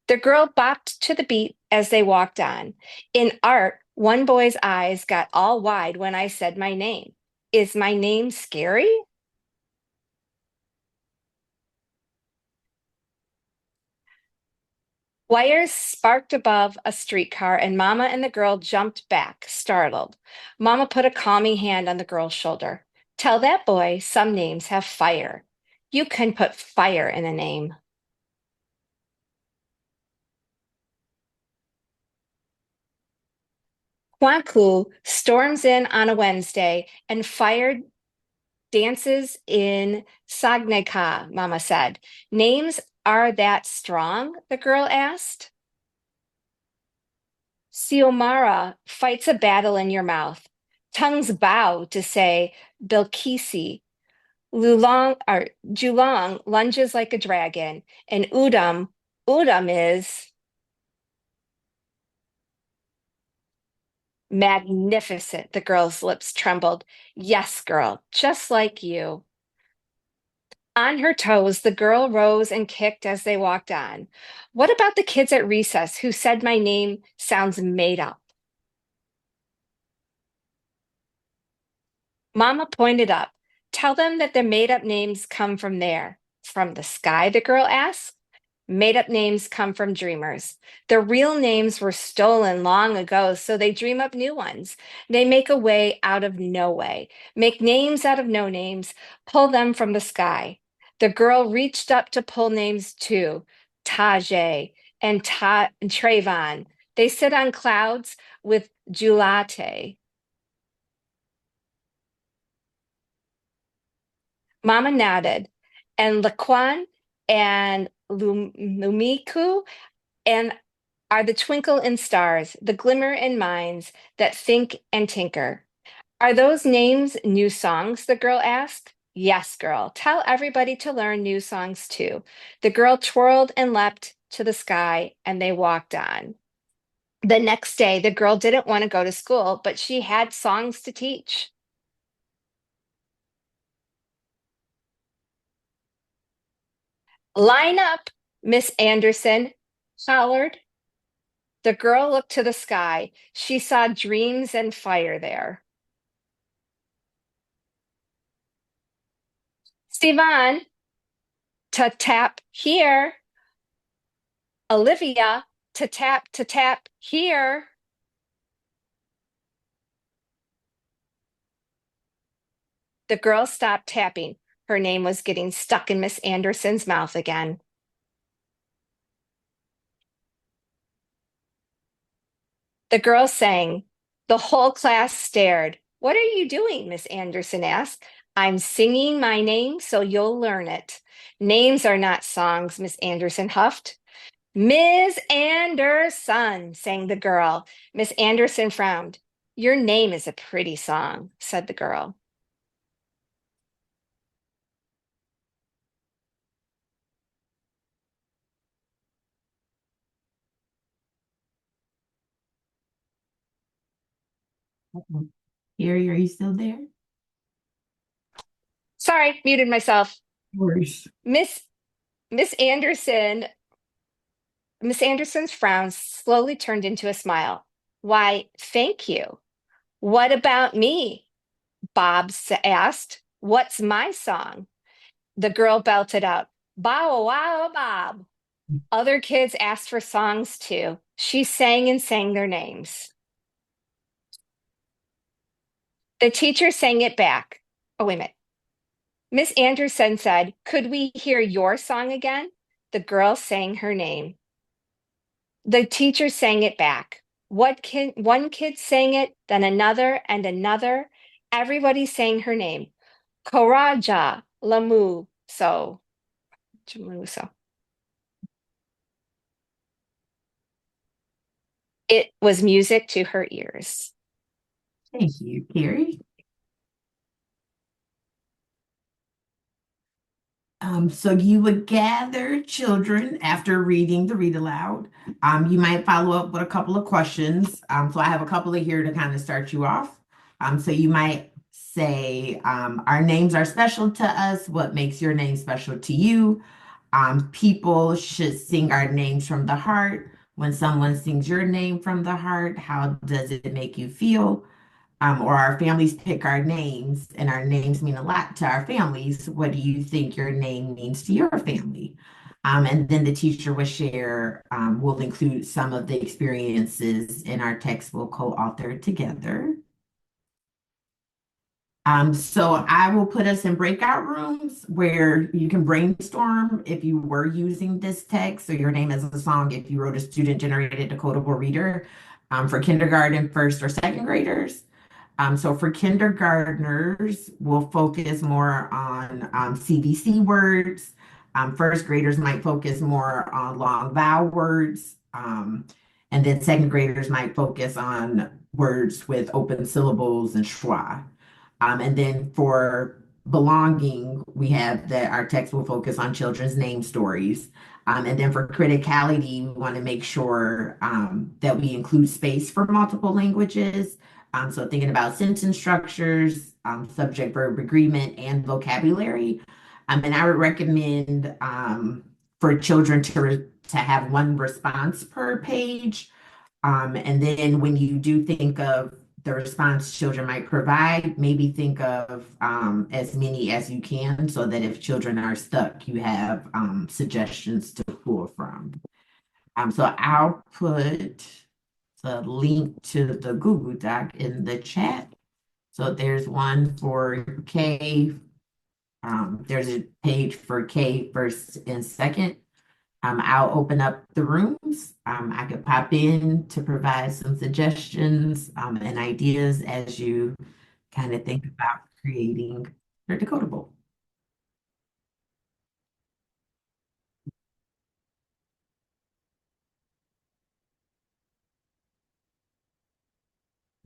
The girl bopped to the beat as they walked on. In art, one boy's eyes got all wide when I said my name. Is my name scary? Wires sparked above a streetcar, and Mama and the girl jumped back, startled. Mama put a calming hand on the girl's shoulder. Tell that boy some names have fire. You can put fire in a name. Kwanku storms in on a Wednesday and fire dances in Sagneka, Mama said. Names are that strong? The girl asked. Xiomara fights a battle in your mouth. Tongues bow to say Bilkisi. Lulong or Julong lunges like a dragon, and Udam is magnificent. The girl's lips trembled. Yes, girl, just like you. On her toes, the girl rose and kicked as they walked on. What about the kids at recess who said my name sounds made up? Mama pointed up. Tell them that the made up names come from there. From the sky, the girl asked. Made up names come from dreamers. The real names were stolen long ago, so they dream up new ones. They make a way out of no way, make names out of no names, pull them from the sky. The girl reached up to pull names too, Tajay and Trayvon. They sit on clouds with Julate. Mama nodded, and Laquan and Lumiku and are the twinkle in stars, the glimmer in minds that think and tinker. Are those names new songs? The girl asked. Yes, girl. Tell everybody to learn new songs too. The girl twirled and leapt to the sky, and they walked on. The next day, the girl didn't want to go to school, but she had songs to teach. Line up, Miss Anderson hollered. The girl looked to the sky. She saw dreams and fire there. Stevan, to tap here. Olivia, to tap here. The girl stopped tapping. Her name was getting stuck in Miss Anderson's mouth again. The girl sang. The whole class stared. What are you doing? Miss Anderson asked. I'm singing my name so you'll learn it. Names are not songs, Miss Anderson huffed. Miss Anderson, sang the girl. Miss Anderson frowned. Your name is a pretty song, said the girl. Carrie, are you still there? Sorry, muted myself. Worse. Miss Miss Anderson, Miss Anderson's frown slowly turned into a smile. Why, thank you. What about me? Bob asked. What's my song? The girl belted out, Bow wow, Bob. Other kids asked for songs too. She sang and sang their names. The teacher sang it back. Oh, wait a minute. Miss Anderson said, Could we hear your song again? The girl sang her name. The teacher sang it back. One kid sang it, then another and another. Everybody sang her name. Koraja Lamu so. Jamuso. It was music to her ears. Thank you, Carrie. So you would gather children after reading the read aloud. You might follow up with a couple of questions. So I have a couple of here to kind of start you off. So you might say, our names are special to us. What makes your name special to you? People should sing our names from the heart. When someone sings your name from the heart, how does it make you feel? Or our families pick our names, and our names mean a lot to our families. What do you think your name means to your family? And then the teacher will share, we'll include some of the experiences in our text we'll co-author together. So I will put us in breakout rooms where you can brainstorm if you were using this text. So your name is a song if you wrote a student-generated decodable reader for kindergarten, first or second graders. So for kindergartners, we'll focus more on CVC words. First graders might focus more on long vowel words. And then second graders might focus on words with open syllables and schwa. And then for belonging, we have that our text will focus on children's name stories. And then for criticality, we want to make sure that we include space for multiple languages. So thinking about sentence structures, subject verb agreement, and vocabulary. And I would recommend for children to have one response per page. And then when you do think of the response children might provide, maybe think of as many as you can so that if children are stuck, you have suggestions to pull from. So I'll put the link to the Google Doc in the chat. So there's one for K. There's a page for K first and second. I'll open up the rooms. I could pop in to provide some suggestions and ideas as you kind of think about creating your decodable.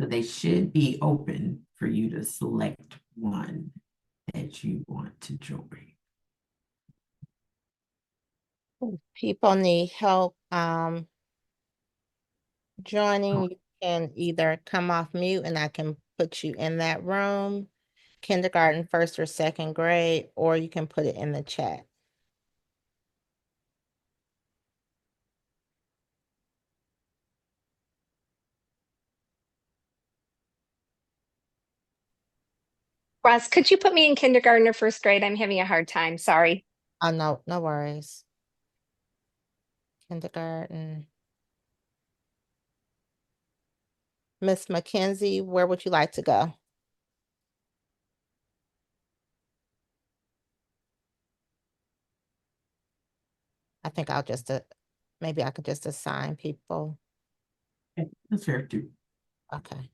So they should be open for you to select one that you want to join. People need help joining. You can either come off mute and I can put you in that room, kindergarten, first or second grade, or you can put it in the chat. Ross, could you put me in kindergarten or first grade? I'm having a hard time. Sorry. Oh, no, no worries. Kindergarten. Miss Mackenzie, where would you like to go? I think I'll just, maybe I could just assign people. Okay, that's fair too. Okay.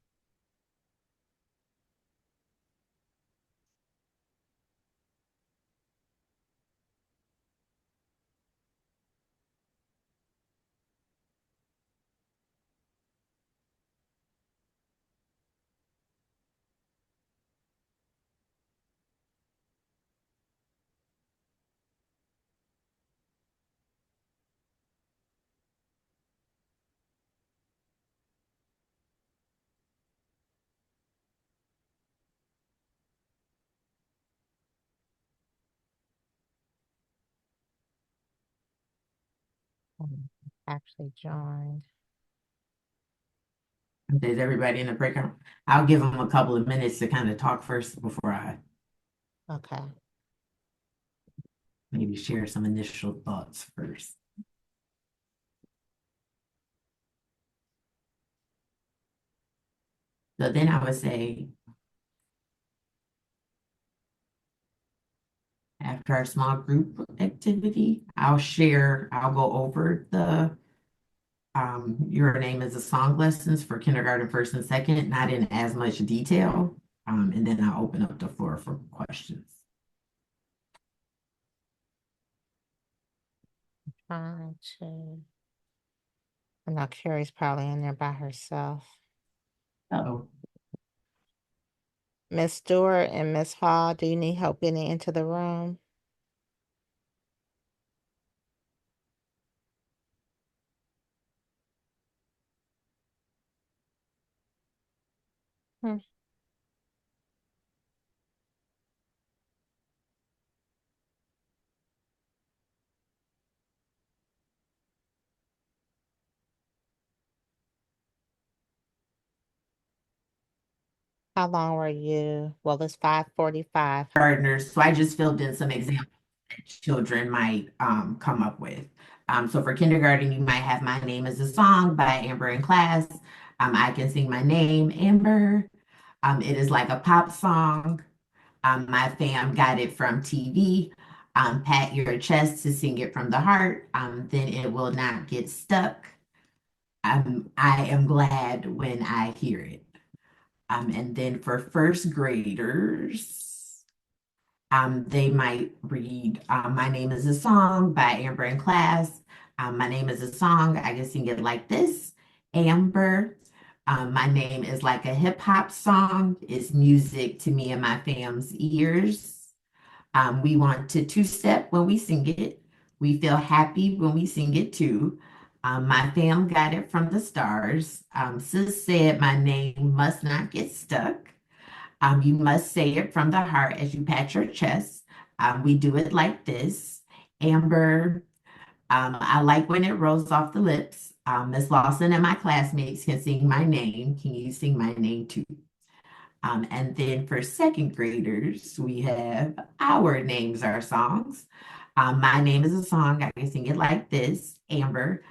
Actually joined. Is everybody in the breakout? I'll give them a couple of minutes to kind of talk first before I Okay. maybe share some initial thoughts first. So then I would say, after our small group activity, I'll go over the Your Name is a Song lessons for kindergarten, first and second, not in as much detail. And then I'll open up the floor for questions. Trying to. And now Carrie's probably in there by herself. Uh-oh. Miss Stewart and Miss Hall, do you need help getting into the room? Hmm. How long were you? Well, it's 5:45. Gardeners. So I just filled in some examples that children might come up with. So for kindergarten, you might have My Name is a Song by Amber in class. I can sing my name, Amber. It is like a pop song. My fam got it from TV. Pat your chest to sing it from the heart. Then it will not get stuck. I am glad when I hear it. And then for first graders, they might read My Name is a Song by Amber in class. My name is a song. I can sing it like this. Amber. My name is like a hip hop song. It's music to me and my fam's ears. We want to two-step when we sing it. We feel happy when we sing it too. My fam got it from the stars. Sis said my name must not get stuck. You must say it from the heart as you pat your chest. We do it like this. Amber, I like when it rolls off the lips. Miss Lawson and my classmates can sing my name. Can you sing my name too? And then for second graders, we have Our Names Are Songs. My name is a song. I can sing it like this, Amber.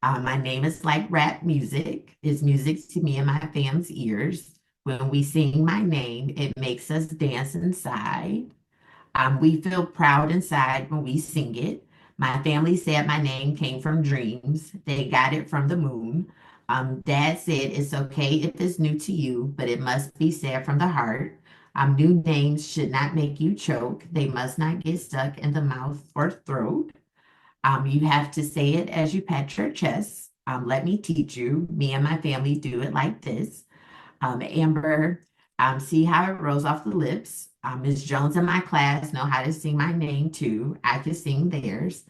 My name is like rap music. It's music to me and my fam's ears. When we sing my name, it makes us dance inside. We feel proud inside when we sing it. My family said my name came from dreams. They got it from the moon. Dad said it's okay if it's new to you, but it must be said from the heart. New names should not make you choke. They must not get stuck in the mouth or throat. You have to say it as you pat your chest. Let me teach you. Me and my family do it like this. Amber, see how it rolls off the lips. Ms. Jones in my class know how to sing my name too. I can sing theirs.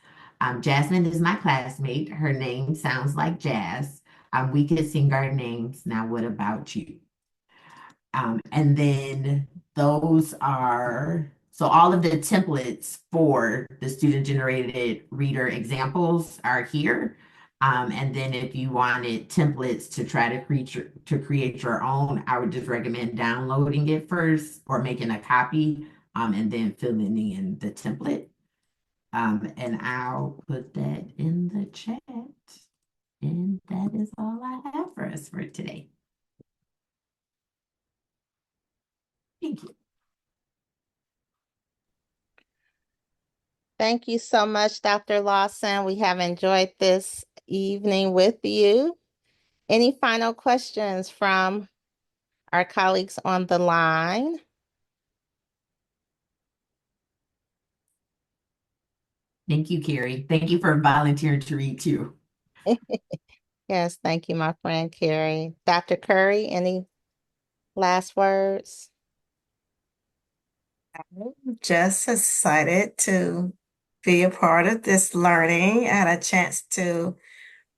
Jasmine is my classmate. Her name sounds like jazz. We could sing our names. Now, what about you? And then those are, so all of the templates for the student generated reader examples are here. And then if you wanted templates to try to create your own, I would just recommend downloading it first or making a copy and then filling in the template. And I'll put that in the chat. And that is all I have for us for today. Thank you. Thank you so much, Dr. Lawson. We have enjoyed this evening with you. Any final questions from our colleagues on the line? Thank you, Carrie. Thank you for volunteering to read too. Yes, thank you, my friend Carrie. Dr. Curry, any last words? Just excited to be a part of this learning. I had a chance to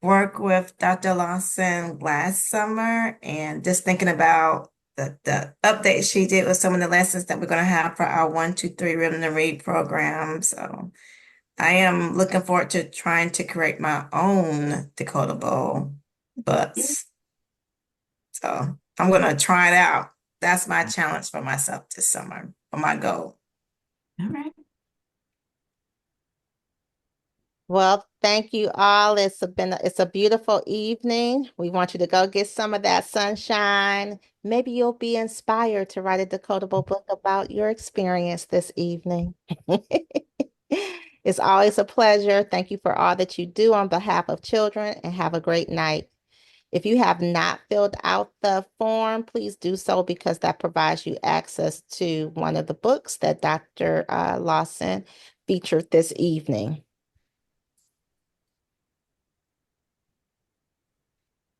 work with Dr. Lawson last summer and just thinking about the update she did with some of the lessons that we're going to have for our 1, 2, 3 Rhythm to Read program. So I am looking forward to trying to create my own decodable books. So I'm going to try it out. That's my challenge for myself this summer, for my goal. All right. Well, thank you all. It's a beautiful evening. We want you to go get some of that sunshine. Maybe you'll be inspired to write a decodable book about your experience this evening. It's always a pleasure. Thank you for all that you do on behalf of children, and have a great night. If you have not filled out the form, please do so, because that provides you access to one of the books that Dr. Lawson featured this evening.